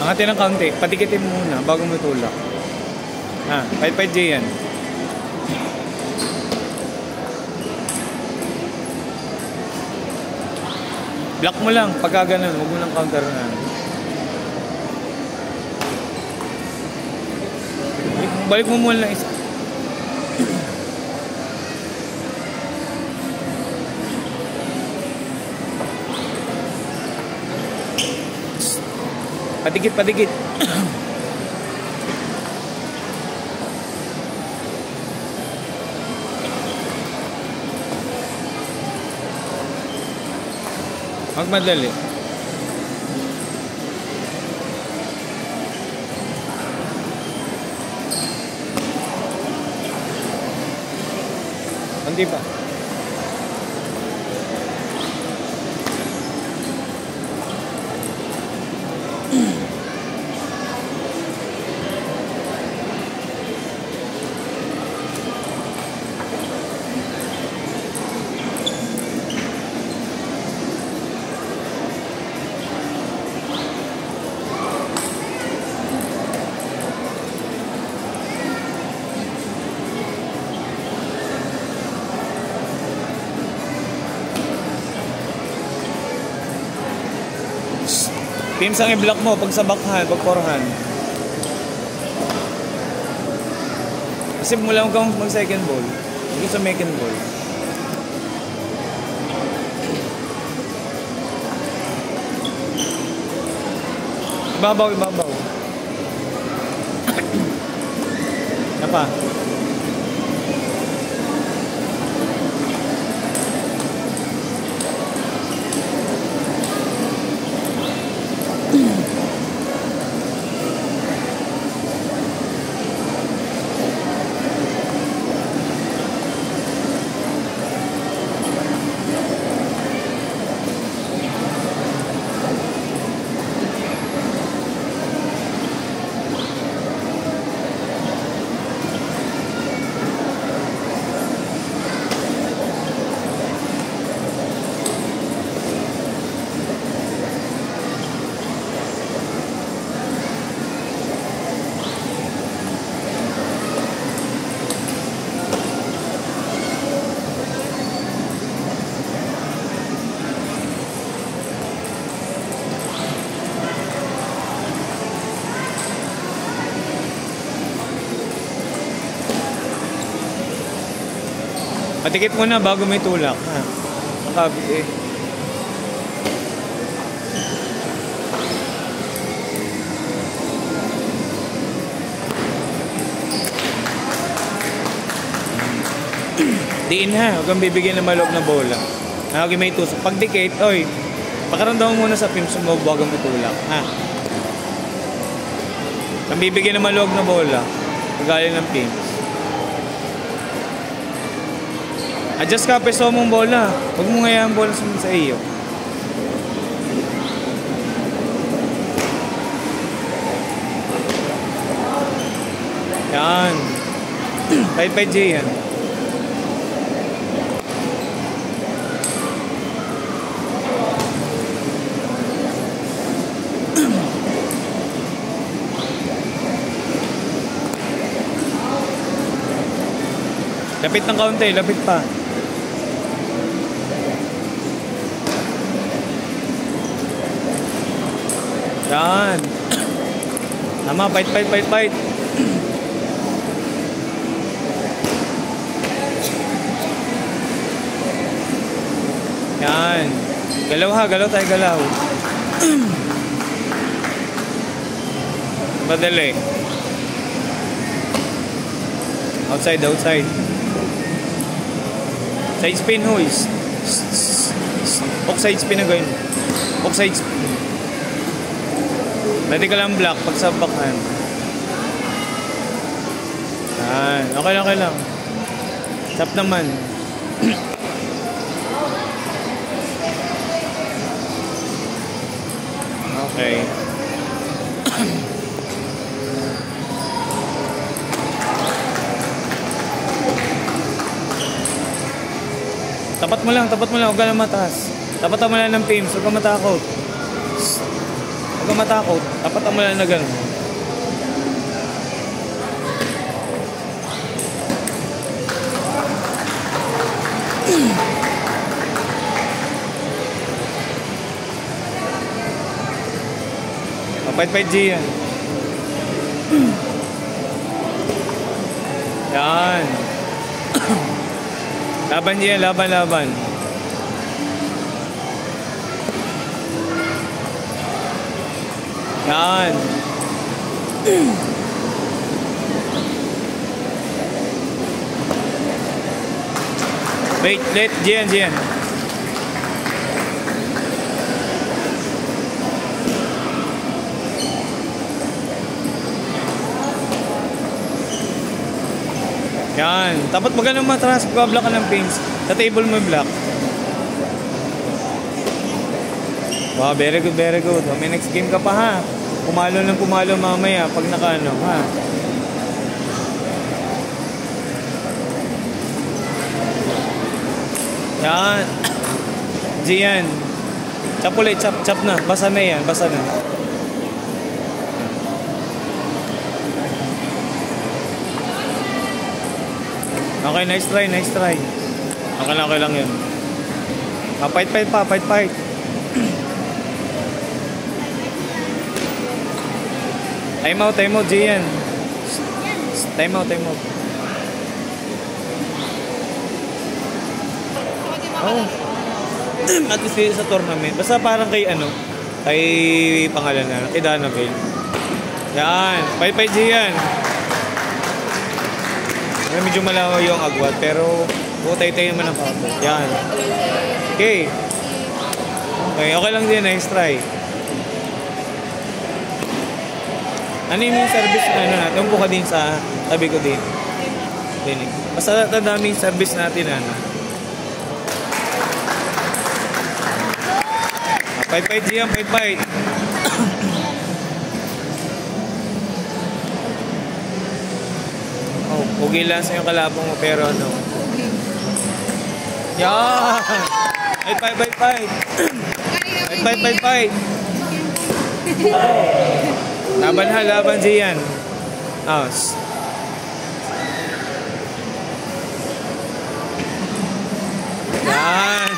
Angatin ng kaunti. Patikitin mo muna bago mo tulak. 5-5J yan. Block mo lang pagka ganun. Huwag mo ng counter na. Balik mo muna lang isa. Padikit. Magmadali. Hindi pa. Teams ang i-block mo pag sa backhand, pag forehand. Kasi mula kang mag second ball. Hindi sa second ball. Ibabaw. Apa? Patikit mo na bago may tulak. Makabi eh. Diin ha, huwag kang bibigyan ng malog na bola. Huwag may tusok. Pag dikit, oy, pakaramdaman mo muna sa pimps mo bago may tulak. Kang bibigyan ng malog na bola. Pagaling ng pimps. Adjust ka, peso mong bola. Huwag mo ngayon ang bola sa iyo. Yan. 5-5J yan. Lapit ng kaunti, lapit pa. Yan. Tama, fight. Yan. Galaw tayo. Madali. Outside. Side spin, hoist. Offside spin na gawin. Offside spin. Pwede ka lang block pag sa backhand. Yan. Okay lang. Tap naman. Okay. Tapat mo lang, huwag ka lang mataas. Tapat mo lang ng pimps, huwag ka matakot. Huwag kang matakot. Dapat mo lang na gano'n. Pait-pait G yan. Yan. Laban G yan, laban. Yan. Wait, Gian. Yan. Dapat magandang matras, pagka-block ka ng pins. Sa table mo block. Wow, very good. May next game ka pa ha. Pumalo mamaya pag nakaano ha. Yan. Gian. Chop ulit, chop na. Basa na yan, basa na. Okay, nice try. Okay lang yun. Fight pa. Time out, Gian. Time out. Oh. At least sa tournament. Basta parang kay pangalan na, kay Danaville. Yan. Fight, Gian. Medyo malawa yung agwat, pero tay naman ang counter. Yan. Okay, okay lang din. Nice try. Ano yung service na natin? Umpo ka din sa tabi ko din. Basta daming service natin Fight, Gian. Fight. Pugi lang sa yung kalabong mo, pero ano. Yan! Fight. Laban Gian. Yan!